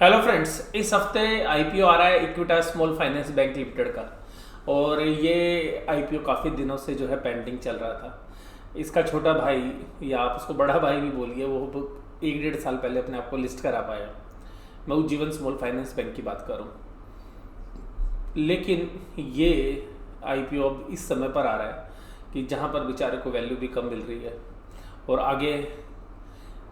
Hello friends, इस हफ्ते IPO आ रहा है Equitas small finance bank limited का। और ये आईपीओ काफ़ी दिनों से जो है पेंडिंग चल रहा था। इसका छोटा भाई या आप उसको बड़ा भाई भी बोलिए, वो 1 डेढ़ साल पहले अपने आप को लिस्ट करा पाया। मैं उज्जीवन स्मॉल फाइनेंस बैंक की बात करूं, लेकिन ये आईपीओ अब इस समय पर आ रहा है कि जहां पर बेचारे को वैल्यू भी कम मिल रही है। और आगे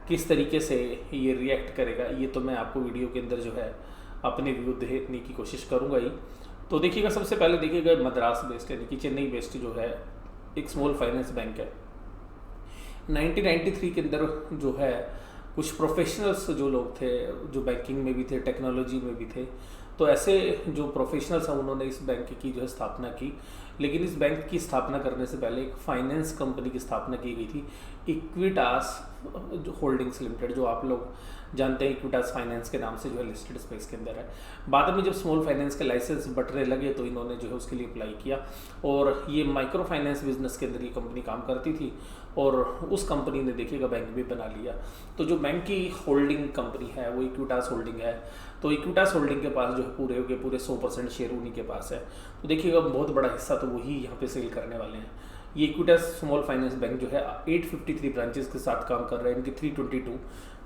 किस तरीके से ये रिएक्ट करेगा, ये तो मैं आपको वीडियो के अंदर जो है अपने व्यू देने की कोशिश करूंगा ही। तो देखिएगा, सबसे पहले देखिएगा मद्रास बेस्ड यानी कि चेन्नई बेस्ड जो है एक स्मॉल फाइनेंस बैंक है। 1993 के अंदर जो है कुछ प्रोफेशनल्स जो लोग थे, जो बैंकिंग में भी थे, टेक्नोलॉजी में भी थे, तो ऐसे जो प्रोफेशनल्स हैं उन्होंने इस बैंक की जो है स्थापना की। लेकिन इस बैंक की स्थापना करने से पहले एक फाइनेंस कंपनी की स्थापना की गई थी, इक्विटास जो होल्डिंग्स लिमिटेड, जो आप लोग जानते हैं इक्विटास फाइनेंस के नाम से जो है लिस्टेड स्पेस के अंदर है। बाद में जब स्मॉल फाइनेंस के लाइसेंस बटने लगे तो इन्होंने जो है उसके लिए अप्लाई किया, और ये माइक्रो फाइनेंस बिजनेस के अंदर ये कंपनी काम करती थी, और उस कंपनी ने देखिएगा बैंक भी बना लिया। तो जो बैंक की होल्डिंग कंपनी है वो इक्विटास होल्डिंग है। तो इक्विटास होल्डिंग के पास जो है पूरे के पूरे 100% शेयर उन्हीं के पास है। तो देखिएगा बहुत बड़ा हिस्सा तो वही यहाँ पे सेल करने वाले हैं। ये इक्विटास स्मॉल फाइनेंस बैंक जो है 853 ब्रांचेस के साथ काम कर रहे हैं। इनके 322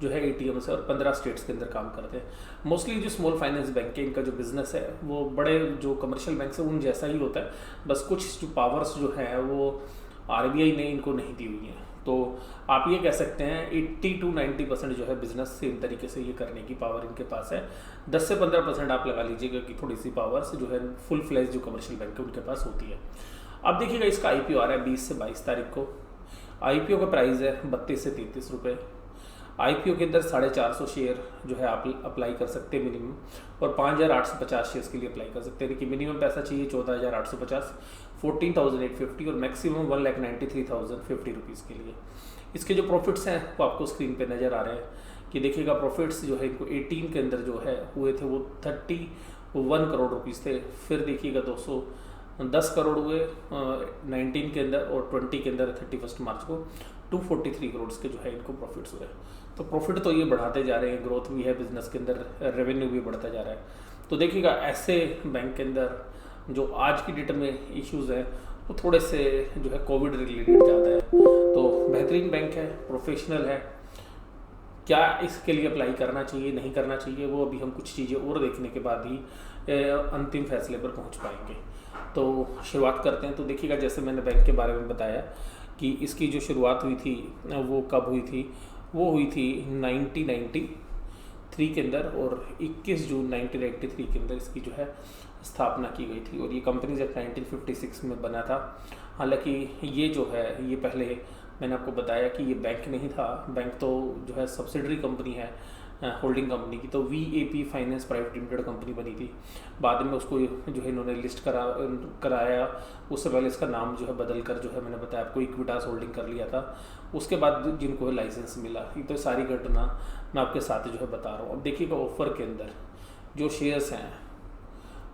जो है एटीएम्स है और 15 स्टेट्स के अंदर काम करते हैं। मोस्टली जो स्मॉल फाइनेंस बैंक है, इनका जो बिजनेस है वो बड़े जो कमर्शियल बैंक है उन जैसा ही होता है, बस कुछ जो पावर्स जो है वो आरबीआई ने इनको नहीं दी हुई है। तो आप ये कह सकते हैं 80 to 90% जो है बिजनेस सेम तरीके से ये करने की पावर इनके पास है। 10 से 15% आप लगा लीजिएगा कि थोड़ी सी पावर्स जो है फुल फ्लैश जो कमर्शियल बैंक है उनके पास होती है। अब देखिएगा, इसका आईपीओ आ रहा है 20 से 22 तारीख को। आईपीओ का प्राइस है 32 से 33 रुपये। आईपीओ के अंदर 450 शेयर जो है आप अप्लाई कर सकते हैं मिनिमम, और 5850 शेयर्स के लिए अप्लाई कर सकते हैं। कि मिनिमम पैसा चाहिए 14850, 14850 और मैक्सिमम 1,93,050 रुपीज़ के लिए। इसके जो प्रॉफिट्स हैं वो आपको स्क्रीन पे नज़र आ रहे हैं कि देखिएगा, प्रॉफिट्स जो है इनको 18 के अंदर जो है हुए थे वो 31 करोड़ रुपीज़ थे। फिर देखिएगा 210 करोड़ हुए 19 के अंदर, और 20 के अंदर 31 मार्च को 243 करोड़ के जो है इनको प्रॉफिट्स हुए। तो प्रॉफिट तो ये बढ़ाते जा रहे हैं, ग्रोथ भी है बिजनेस के अंदर, रेवेन्यू भी बढ़ता जा रहा है। तो देखिएगा, ऐसे बैंक के अंदर जो आज की डेट में इश्यूज़ हैं वो थोड़े से जो है कोविड रिलेटेड ज़्यादा है। तो बेहतरीन बैंक है, प्रोफेशनल है। क्या इसके लिए अप्लाई करना चाहिए नहीं करना चाहिए, वो अभी हम कुछ चीज़ें और देखने के बाद ही अंतिम फैसले पर पहुंच पाएंगे। तो शुरुआत करते हैं। तो देखिएगा, जैसे मैंने बैंक के बारे में बताया कि इसकी जो शुरुआत हुई थी वो कब हुई थी, वो हुई थी 1993 के अंदर, और 21 जून 1993 के अंदर इसकी जो है स्थापना की गई थी। और ये कंपनी जब 1956 में बना था। हालांकि ये जो है ये पहले मैंने आपको बताया कि ये बैंक नहीं था, बैंक तो जो है सब्सिडरी कंपनी है होल्डिंग कंपनी की। तो vap finance private limited company बनी थी। बाद में उसको जो है इन्होंने लिस्ट कराया। उससे पहले इसका नाम जो है बदल कर जो है मैंने बताया आपको इक्विटास होल्डिंग कर लिया था। उसके बाद जिनको है लाइसेंस मिला। ये तो सारी घटना मैं आपके साथ जो है बता रहा हूँ। अब देखिएगा, ऑफर के अंदर जो शेयर्स हैं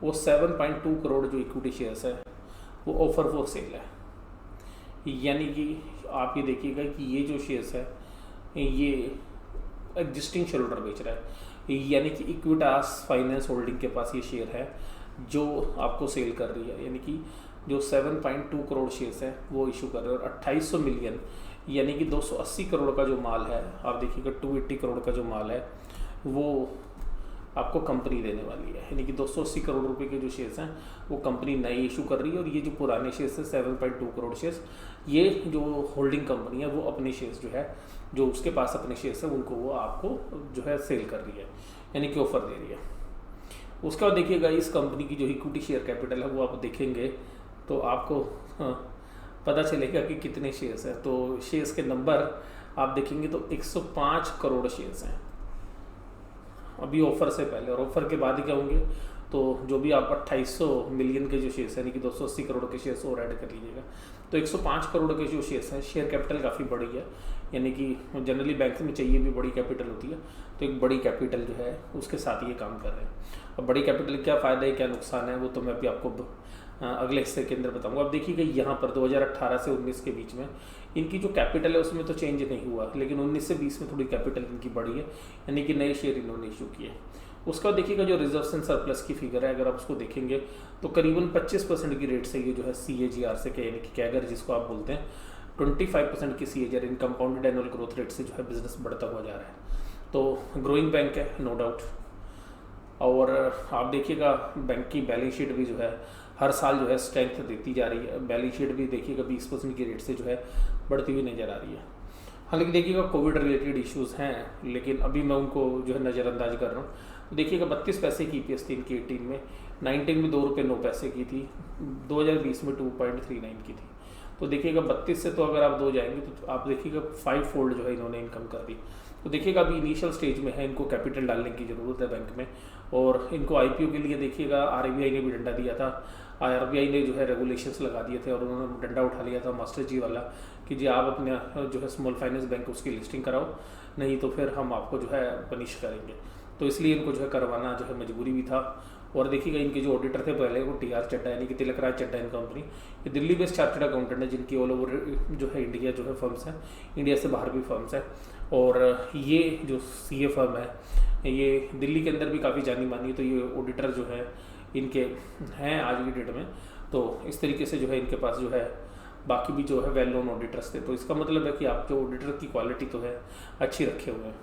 वो 7.2 करोड़ जो इक्विटी शेयर्स है वो ऑफर फॉर सेल है। यानी कि आप ये देखिएगा कि ये जो शेयर्स है ये एग्जिस्टिंग शेयर होल्डर बेच रहा है, यानी कि इक्विटास फाइनेंस होल्डिंग के पास ये शेयर है जो आपको सेल कर रही है। यानी कि जो 7.2 करोड़ शेयर्स हैं वो इशू कर रहे हैं, और 2800 मिलियन यानी कि 280 करोड़ का जो माल है, आप देखिएगा 280 करोड़ का जो माल है वो आपको कंपनी देने वाली है। यानी कि 280 करोड़ रुपए के जो शेयर्स हैं वो कंपनी नई इशू कर रही है, और ये जो पुराने शेयर्स हैं 7.2 करोड़ शेयर्स, ये जो होल्डिंग कंपनी है वो अपने शेयर्स जो है, जो उसके पास अपने शेयर्स हैं उनको वो आपको जो है सेल कर रही है, यानी कि ऑफर दे रही है। उसके बाद देखिएगा, इस कंपनी की जो इक्विटी शेयर कैपिटल है वो आप देखेंगे तो आपको पता चलेगा कि कितने शेयर्स हैं। तो शेयर्स के नंबर आप देखेंगे तो 105 करोड़ शेयर्स हैं अभी ऑफर से पहले, और ऑफर के बाद ही क्या होंगे, तो जो भी आप 2800 मिलियन के जो शेयर्स हैं यानी कि 280 करोड़ के शेयर्स और ऐड कर लीजिएगा, तो 105 करोड़ के जो शेयर्स हैं, शेयर कैपिटल काफ़ी बड़ी है। यानी कि जनरली बैंक में चाहिए भी बड़ी कैपिटल होती है, तो एक बड़ी कैपिटल जो है उसके साथ ये काम कर रहे हैं। अब बड़ी कैपिटल क्या फ़ायदा है क्या नुकसान है वो तो मैं अभी आपको अगले हिस्से के अंदर बताऊंगा। अब देखिएगा, यहाँ पर 2018 से 19 के बीच में इनकी जो कैपिटल है उसमें तो चेंज नहीं हुआ, लेकिन 19 से 20 में थोड़ी कैपिटल इनकी बढ़ी है, यानी कि नए शेयर इन्होंने इशू किए। उसका देखिएगा जो रिजर्व्स एंड सरप्लस की फिगर है, अगर आप उसको देखेंगे तो करीबन 25% की रेट से ये जो है CAGR से यानी कि कैगर जिसको आप बोलते हैं 25% की CAGR इन कंपाउंडेड एनुअल ग्रोथ रेट से जो है बिजनेस बढ़ता हुआ जा रहा है। तो ग्रोइंग बैंक है नो डाउट। और आप देखिएगा बैंक की बैलेंस शीट भी जो है हर साल जो है स्ट्रेंथ देती जा रही है। बैलेंस शीट भी देखिएगा 20% की रेट से जो है बढ़ती हुई नज़र आ रही है। हालांकि देखिएगा कोविड रिलेटेड इश्यूज़ हैं, लेकिन अभी मैं उनको जो है नज़रअंदाज कर रहा हूँ। तो देखिएगा 32 पैसे की EPS थी इनकी 18 में, 19 में 2 रुपये 9 पैसे की थी, 2020 में 2.39 की थी। तो देखिएगा 32 से तो अगर आप 2 जाएंगे तो आप देखिएगा 5 फोल्ड जो है इन्होंने इनकम कर दी। तो देखिएगा अभी इनिशियल स्टेज में है, इनको कैपिटल डालने की ज़रूरत है बैंक में। और इनको IPO के लिए देखिएगा RBI ने भी डंडा दिया था। RBI ने जो है रेगुलेशंस लगा दिए थे और उन्होंने डंडा उठा लिया था मास्टर जी वाला कि जी आप अपने जो है स्मॉल फाइनेंस बैंक उसकी लिस्टिंग कराओ, नहीं तो फिर हम आपको जो है पनिश करेंगे। तो इसलिए इनको जो है करवाना जो है मजबूरी भी था। और देखिएगा इनके जो ऑडिटर थे पहले वो TR चड्डा यानी कि तिलक राज चड्डा इन कंपनी, ये दिल्ली बेस्ड चार्टर्ड अकाउंटेंट है जिनकी ऑल ओवर जो है इंडिया जो है फर्म्स हैं, इंडिया से बाहर भी फर्म्स हैं। और ये जो CA फर्म है ये दिल्ली के अंदर भी काफ़ी जानी मानी है। तो ये ऑडिटर जो है इनके हैं आज की डेट में। तो इस तरीके से जो है इनके पास जो है बाकी भी जो है वेल नोन ऑडिटर्स थे। तो इसका मतलब है कि आप जो ऑडिटर की क्वालिटी तो है अच्छी रखे हुए हैं।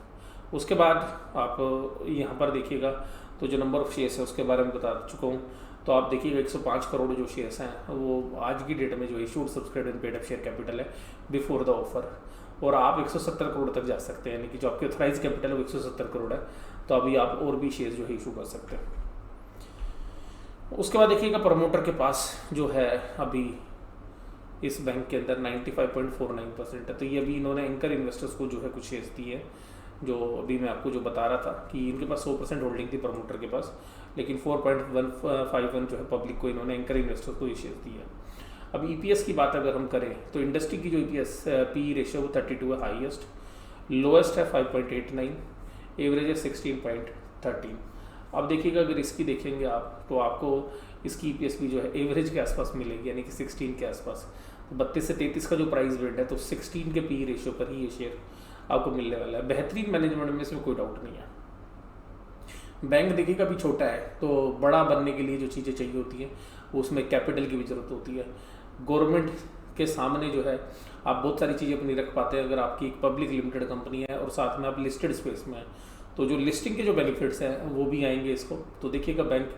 उसके बाद आप यहाँ पर देखिएगा तो जो नंबर ऑफ शेयर्स है उसके बारे में बता चुका हूँ। तो आप देखिएगा 105 करोड़ जो शेयर्स हैं वो आज की डेट में जो issued subscribe and paid up share capital है बिफोर द ऑफर। और आप 170 करोड़ तक जा सकते हैं, यानी कि जो आपकी ऑथराइज कैपिटल है वो 170 करोड़ है। तो अभी आप और भी शेयर जो है इशू कर सकते हैं। उसके बाद देखिएगा प्रमोटर के पास जो है अभी इस बैंक के अंदर 95.49% है। तो ये अभी इन्होंने एंकर इन्वेस्टर्स को जो है कुछ शेयर्स दिए, जो अभी मैं आपको जो बता रहा था कि इनके पास 100% होल्डिंग थी प्रमोटर के पास, लेकिन 4.151 जो है पब्लिक को इन्होंने एंकर इन्वेस्टर्स को ये शेयर्स दिए। अब EPS की बात अगर हम करें तो इंडस्ट्री की जो EPS PE रेशियो वो 32 है, हाईएस्ट, लोएस्ट है 5.89, एवरेज है 16.13। अब देखिएगा अगर इसकी देखेंगे आप तो आपको इसकी EPS भी जो है एवरेज के आसपास मिलेगी, यानी कि 16 के आसपास। तो 32 से 33 का जो प्राइस रेट है तो 16 के PE रेशियो पर ही ये शेयर आपको मिलने वाला है। बेहतरीन मैनेजमेंट में इसमें कोई डाउट नहीं है। बैंक देखिएगा अभी छोटा है, तो बड़ा बनने के लिए जो चीज़ें चाहिए होती हैं उसमें कैपिटल की भी ज़रूरत होती है। गवर्नमेंट के सामने जो है आप बहुत सारी चीज़ें अपनी रख पाते हैं अगर आपकी एक पब्लिक लिमिटेड कंपनी है और साथ में आप लिस्टेड स्पेस में है। तो जो लिस्टिंग के जो बेनिफिट्स हैं वो भी आएंगे इसको। तो देखिएगा बैंक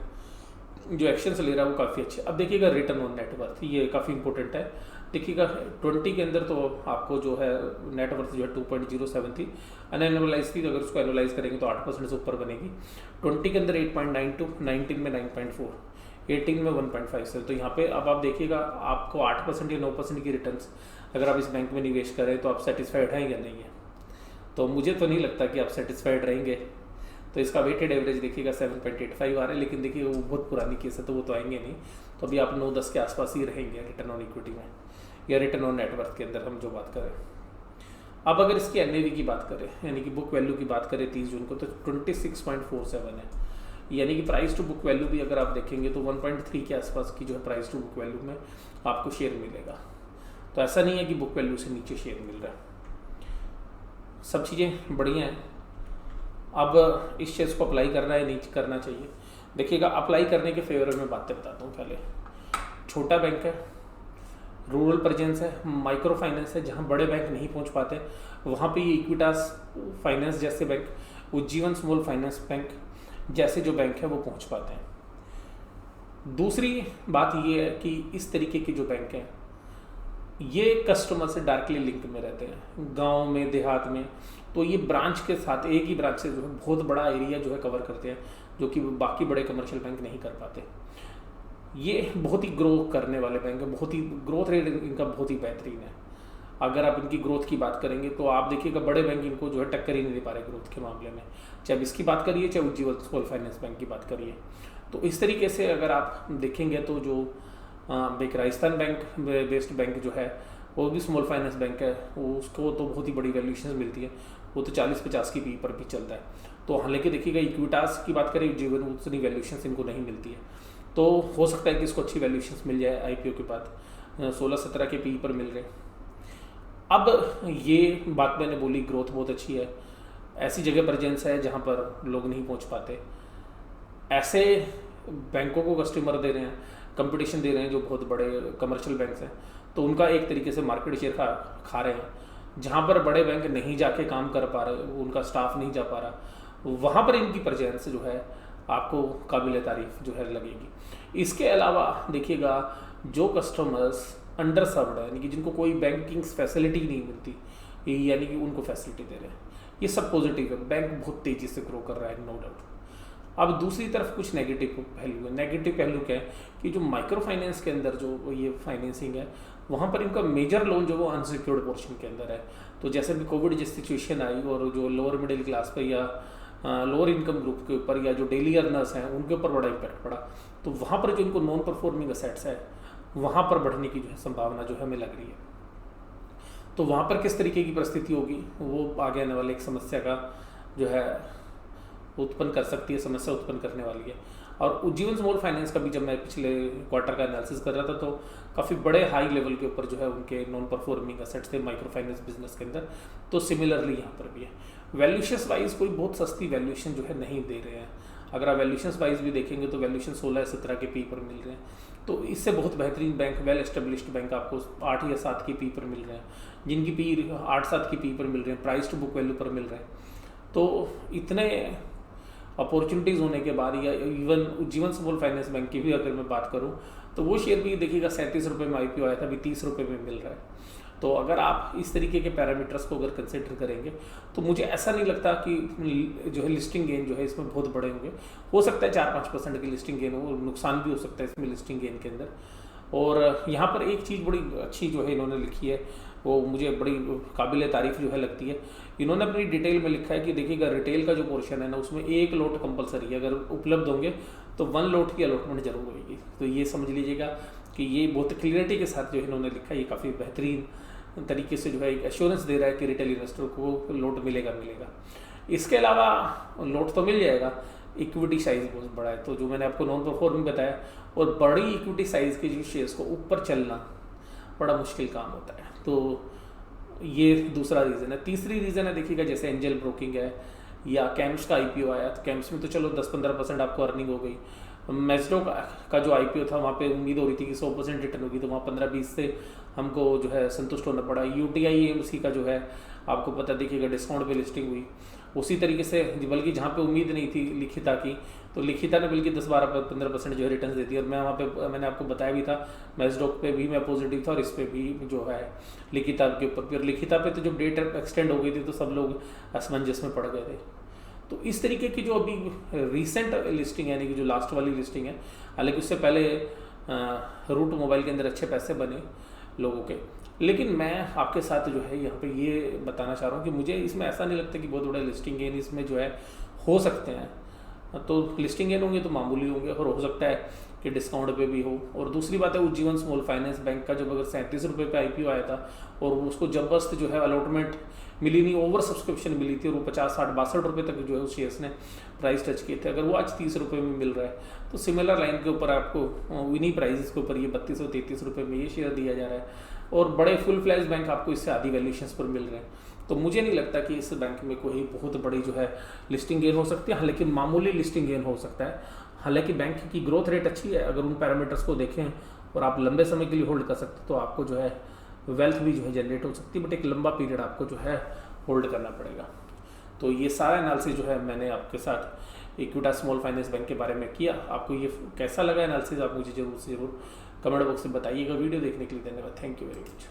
जो एक्शंस ले रहा है वो काफ़ी अच्छे। अब देखिएगा रिटर्न ऑन नेटवर्थ, ये काफ़ी इंपॉर्टेंट है। देखिएगा 20 के अंदर तो आपको जो है नेटवर्थ जो है 2.07 थी, अनएनुअलाइज थी। तो अगर उसको एनुअलाइज करेंगे तो 8% से ऊपर बनेगी। 20 के अंदर 8.92, 19 में 9.4, 18 में 1.57। तो यहाँ पे अब आप देखिएगा आपको 8% या 9% की रिटर्न्स अगर आप इस बैंक में निवेश करें तो आप सेटिस्फाइड हैं या नहीं है। तो मुझे तो नहीं लगता कि आप सेटिस्फाइड रहेंगे। तो इसका वेटेड एवरेज देखिएगा 7.85 आ रहा है, लेकिन देखिए वो बहुत पुरानी केस है तो वो तो आएंगे नहीं। तो अभी आप 9-10 के आसपास ही रहेंगे रिटर्न ऑन इक्विटी में या रिटर्न ऑन नेटवर्थ के अंदर हम जो बात करें। अब अगर इसकी NAV की बात करें यानी कि बुक वैल्यू की बात करें 30 जून को तो 26.47 है, यानी कि प्राइस टू बुक वैल्यू भी अगर आप देखेंगे तो 1.3 के आसपास की जो है प्राइस टू बुक वैल्यू में आपको शेयर मिलेगा। तो ऐसा नहीं है कि बुक वैल्यू से नीचे शेयर मिल रहा है, सब चीज़ें बढ़िया हैं। अब इस शेयर्स को अप्लाई करना है नहीं करना चाहिए। देखिएगा अप्लाई करने के फेवर में बातें बताता हूँ। पहले छोटा बैंक है, रूरल प्रेजेंस है, माइक्रो फाइनेंस है, जहाँ बड़े बैंक नहीं पहुँच पाते वहाँ पे ये इक्विटास फाइनेंस जैसे bank, Ujjivan small finance bank जैसे जो बैंक है वो पहुँच पाते हैं। दूसरी बात ये है कि इस तरीके के जो बैंक हैं ये कस्टमर से डायरेक्टली लिंक में रहते हैं, गांव में देहात में। तो ये ब्रांच के साथ एक ही ब्रांच से जो है बहुत बड़ा एरिया जो है कवर करते हैं, जो कि बाकी बड़े कमर्शियल बैंक नहीं कर पाते। ये बहुत ही ग्रो करने वाले बैंक है, बहुत ही ग्रोथ रेट इनका बहुत ही बेहतरीन है। अगर आप इनकी ग्रोथ की बात करेंगे तो आप देखिएगा बड़े बैंक इनको जो है टक्कर ही नहीं दे पा रहे ग्रोथ के मामले में, चाहे इसकी बात करिए चाहे उज्जीवन स्मॉल फाइनेंस बैंक की बात करिए। तो इस तरीके से अगर आप देखेंगे तो जो एक राजस्थान बैंक बेस्ड बैंक जो है वो भी स्मॉल फाइनेंस बैंक है, वो उसको तो बहुत ही बड़ी वैल्यूएशन मिलती है, वो तो 40-50 की PE पर भी चलता है। तो हालांकि देखिएगा इक्विटास की बात करें जीवन उतनी वैल्यूएशन इनको नहीं मिलती है, तो हो सकता है कि इसको अच्छी वैल्यूएशन मिल जाए। IPO के बाद 16-17 के PE पर मिल रहे। अब ये बात मैंने बोली ग्रोथ बहुत अच्छी है, ऐसी जगह प्रेजेंस है जहाँ पर लोग नहीं पहुँच पाते। ऐसे बैंकों को कस्टमर दे रहे हैं, कंपटीशन दे रहे हैं जो बहुत बड़े कमर्शियल बैंक्स हैं, तो उनका एक तरीके से मार्केट शेयर खा रहे हैं। जहाँ पर बड़े बैंक नहीं जाके काम कर पा रहे, उनका स्टाफ नहीं जा पा रहा, वहाँ पर इनकी प्रेजेंस जो है आपको काबिल तारीफ जो है लगेगी। इसके अलावा देखिएगा, जो कस्टमर्स अंडर सर्व्ड है, यानी कि जिनको कोई बैंकिंग फैसिलिटी नहीं मिलती, यानी कि उनको फैसिलिटी दे रहे हैं, ये सब पॉजिटिव है। बैंक बहुत तेज़ी से ग्रो कर रहा है, नो डाउट। अब दूसरी तरफ कुछ नेगेटिव पहलू है। नेगेटिव पहलू क्या है कि जो माइक्रो फाइनेंस के अंदर जो ये फाइनेंसिंग है, वहाँ पर इनका मेजर लोन जो वो अनसिक्योर्ड पोर्शन के अंदर है। तो जैसे भी कोविड जिस सिचुएशन आई और जो लोअर मिडिल क्लास पर या लोअर इनकम ग्रुप के ऊपर या जो डेली अर्नर्स हैं उनके ऊपर बड़ा इम्पैक्ट पड़ा, तो वहाँ पर जो इनको नॉन परफॉर्मिंग असेट्स है वहाँ पर बढ़ने की जो है संभावना जो है हमें लग रही है। तो वहाँ पर किस तरीके की परिस्थिति होगी वो आगे आने वाले एक समस्या का जो है उत्पन्न कर सकती है, समस्या उत्पन्न करने वाली है। और उज्जीवन स्मॉल फाइनेंस का भी जब मैं पिछले क्वार्टर का एनालिसिस कर रहा था तो काफ़ी बड़े हाई लेवल के ऊपर जो है उनके नॉन परफॉर्मिंग असेट्स थे माइक्रो फाइनेंस बिजनेस के अंदर। तो सिमिलरली यहाँ पर भी है। वैल्यूशंस वाइज कोई बहुत सस्ती वैल्यूशन जो है नहीं दे रहे हैं। अगर आप वैल्यूशंस वाइज भी देखेंगे तो वैल्यूशन 16-17 के पी पर मिल रहे हैं। तो इससे बहुत बेहतरीन बैंक, वेल एस्टेब्लिश्ड बैंक आपको 8 या 7 की पी पर मिल रहे हैं, जिनकी पी 8-7 की पी पर मिल रहे हैं, प्राइस टू बुक वैल्यू पर मिल रहे हैं। तो इतने अपॉर्चुनिटीज़ होने के बाद, या even Ujjivan small finance bank की भी अगर मैं बात करूं तो वो शेयर भी देखिएगा 37 रुपये में IPO आया था, अभी 30 रुपये में मिल रहा है। तो अगर आप इस तरीके के पैरामीटर्स को अगर कंसिडर करेंगे तो मुझे ऐसा नहीं लगता कि जो है लिस्टिंग गेन जो है इसमें बहुत बड़े होंगे। हो सकता है 4-5% की लिस्टिंग गेन हो, नुकसान भी हो सकता है इसमें लिस्टिंग गेन के अंदर। और यहाँ पर एक चीज़ बड़ी अच्छी जो है इन्होंने लिखी है, वो मुझे बड़ी काबिल तारीफ़ जो है लगती है। इन्होंने अपनी डिटेल में लिखा है कि देखिएगा रिटेल का जो पोर्शन है ना, उसमें 1 लोट कंपलसरी है, अगर उपलब्ध होंगे तो 1 लोट की अलॉटमेंट जरूर होगी। तो ये समझ लीजिएगा कि ये बहुत क्लियरिटी के साथ जो इन्होंने लिखा है, ये काफ़ी बेहतरीन तरीके से जो है एक एश्योरेंस दे रहा है कि रिटेल इन्वेस्टर को लोट मिलेगा। इसके अलावा लोट तो मिल जाएगा, इक्विटी साइज बहुत बड़ा है। तो जो मैंने आपको नॉन परफॉर्मिंग बताया, और बड़ी इक्विटी साइज के जो शेयर्स को ऊपर चलना बड़ा मुश्किल काम होता है। तो ये दूसरा रीज़न है। तीसरी रीज़न है देखिएगा, जैसे एंजल ब्रोकिंग है या कैम्स का IPO आया, तो कैम्स में तो चलो 10-15% आपको अर्निंग हो गई। मैजडो का जो IPO था वहाँ पे उम्मीद हो रही थी कि 100% रिटर्न होगी, तो वहाँ 15-20 से हमको जो है संतुष्ट होना पड़ा। UTI AMC का जो है आपको पता देखिएगा डिस्काउंट पे लिस्टिंग हुई। उसी तरीके से बल्कि जहाँ पे उम्मीद नहीं थी लिखिता की, तो लिखिता ने बल्कि 10-12-15% जो है रिटर्न देती है। और मैं वहाँ पे मैंने आपको बताया भी था, मैजडॉक पे भी मैं पॉजिटिव था और इस पे भी जो है लिखिता के ऊपर। फिर लिखिता पे तो जब डेट एक्सटेंड हो गई थी तो सब लोग असमंजस में पड़ गए थे। तो इस तरीके की जो अभी रिसेंट लिस्टिंग है, यानी कि जो लास्ट वाली लिस्टिंग है, हालांकि उससे पहले रूट मोबाइल के अंदर अच्छे पैसे बने लोगों के, लेकिन मैं आपके साथ जो है यहाँ पे ये बताना चाह रहा हूँ कि मुझे इसमें ऐसा नहीं लगता कि बहुत बड़ा लिस्टिंग गेन इसमें जो है हो सकते हैं। तो लिस्टिंग गेन होंगे तो मामूली होंगे, और हो सकता है कि डिस्काउंट पे भी हो। और दूसरी बात है, उज्जीवन स्मॉल फाइनेंस बैंक का जब अगर 37 रुपये पे IPO आया था और उसको जबरदस्त जो है अलॉटमेंट मिली नहीं, ओवर सब्सक्रिप्शन मिली थी, और वो 50-60-62 रुपये तक जो है उस शेयर्स ने प्राइस टच किए थे। अगर वो आज 30 रुपये में मिल रहा है तो सिमिलर लाइन के ऊपर आपको इन्हीं प्राइजेस के ऊपर ये 32-33 रुपये में ये शेयर दिया जा रहा है, और बड़े फुल फ्लैश बैंक आपको इससे आधी वैल्यूशंस पर मिल रहे हैं। तो मुझे नहीं लगता कि इस बैंक में कोई बहुत बड़ी जो है लिस्टिंग गेन हो सकती है, हालांकि मामूली लिस्टिंग गेन हो सकता है। हालांकि बैंक की ग्रोथ रेट अच्छी है, अगर उन पैरामीटर्स को देखें और आप लंबे समय के लिए होल्ड कर सकते तो आपको जो है वेल्थ भी जो है जनरेट हो सकती है, बट एक लंबा पीरियड आपको जो है होल्ड करना पड़ेगा। तो ये सारा एनालिसिस जो है मैंने आपके साथ इक्विटा स्मॉल फाइनेंस बैंक के बारे में किया। आपको ये कैसा लगा एनालिसिस, आप मुझे जरूर से जरूर कमेंट बॉक्स में बताइएगा। वीडियो देखने के लिए धन्यवाद। Thank you very much.